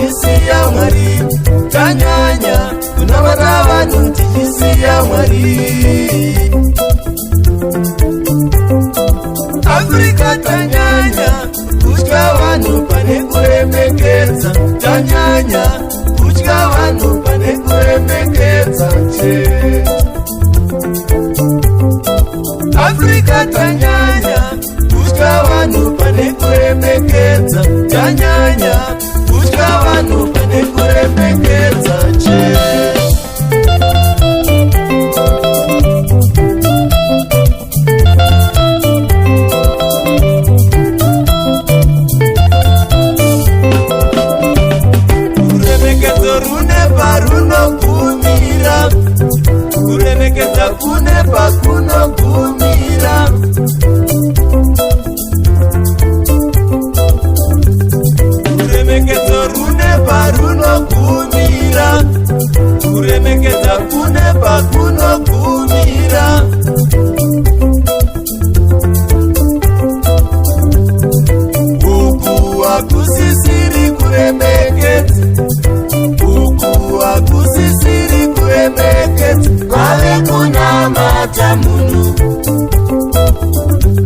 tichisiya Mwari, tanyanya kunamata vanhu tichisiya Mwari. Afrika tanyanya kutya vanhu pane kuremekedza, tanyanya kutya vanhu pane kuremekedza che. Afrika tanyanya kutya vanhu pane kuremekedza, tanyanya kutya vanhu pane kuremekedza che. Kuremekedza kune pakunogumira, kuremekedza rune parunogumira, kuremekedza kune pakunogumira. Uku hakusisiri kuremekedza, uku hakusisiri kuremekedza, kwave kunamata munhu,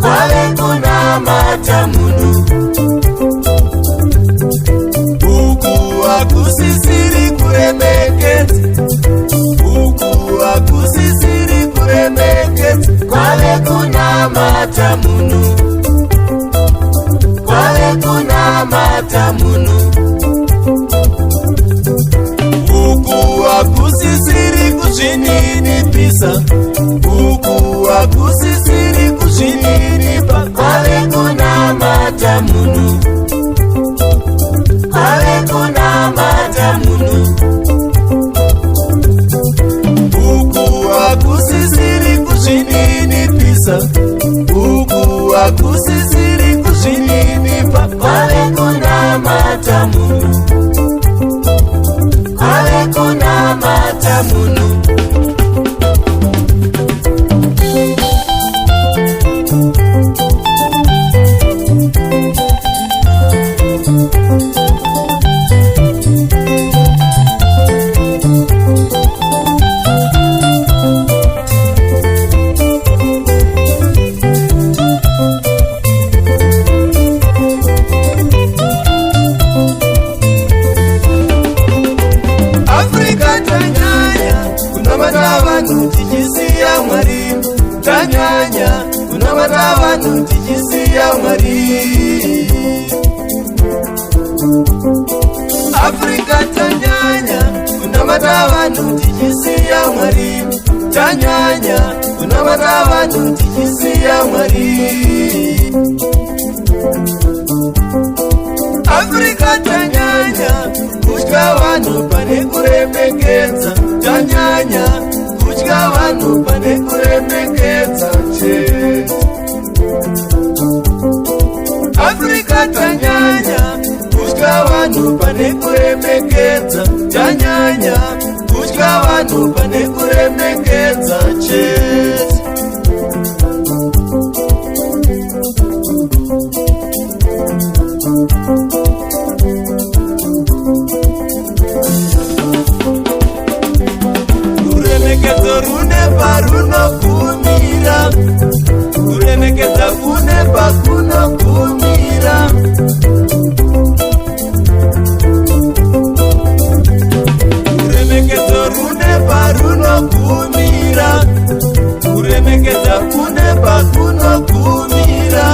kwave kunamata munhu. Uku hakusisiri kuremekedza, uku hakusisiri kuremekedza, kwave kunamata munhu, kwave kunamata munhu. Uku hakusisiri kuzvininipisa, uku hakusisiri kuzvininipa, kwave kunamata munhu, kwave kunamata munhu. Uku hakusisiri kuzvininipisa, uku hakusisiri kuzvininipa, kwave kunamata munhu, kwave kunamata munhu. Tichisiya Mwari, tanyanya kunamata vanhu tichisiya Mwari. Afrika tanyanya kunamata vanhu tichisiya Mwari, tanyanya kunamata vanhu tichisiya Mwari. Afrika tanyanya kutya vanhu pane kuremekedza, tanyanya kutya vanhu pane kuremekedza che. Afrika tanyanya kutya vanhu pane kuremekedza, tanyanya kutya vanhu pane kuremekedza che. Rune parunogumira, kuremekedza kune pakunogumira. Kuremekedza rune parunogumira, kuremekedza kune pakunogumira.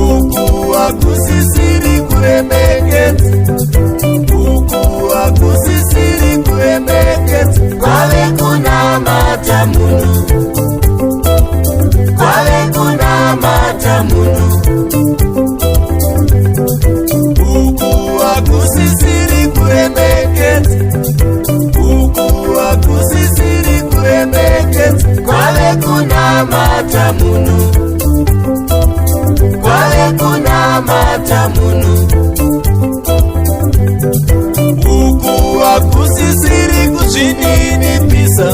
Uku hakusisiri kuremekedza, uku hakusisiri kuremekedza, kwave kunamata munhu, kwave kunamata munhu. Uku hakusisiri kuremekedza, uku hakusisiri kuremekedza, kwave kunamata munhu, kwave kunamata munhu. Uku hakusisiri kuzvininipisa,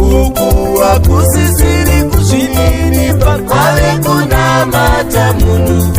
uku hakusisiri kuzvininipa, kwave kunamata munhu. matamunu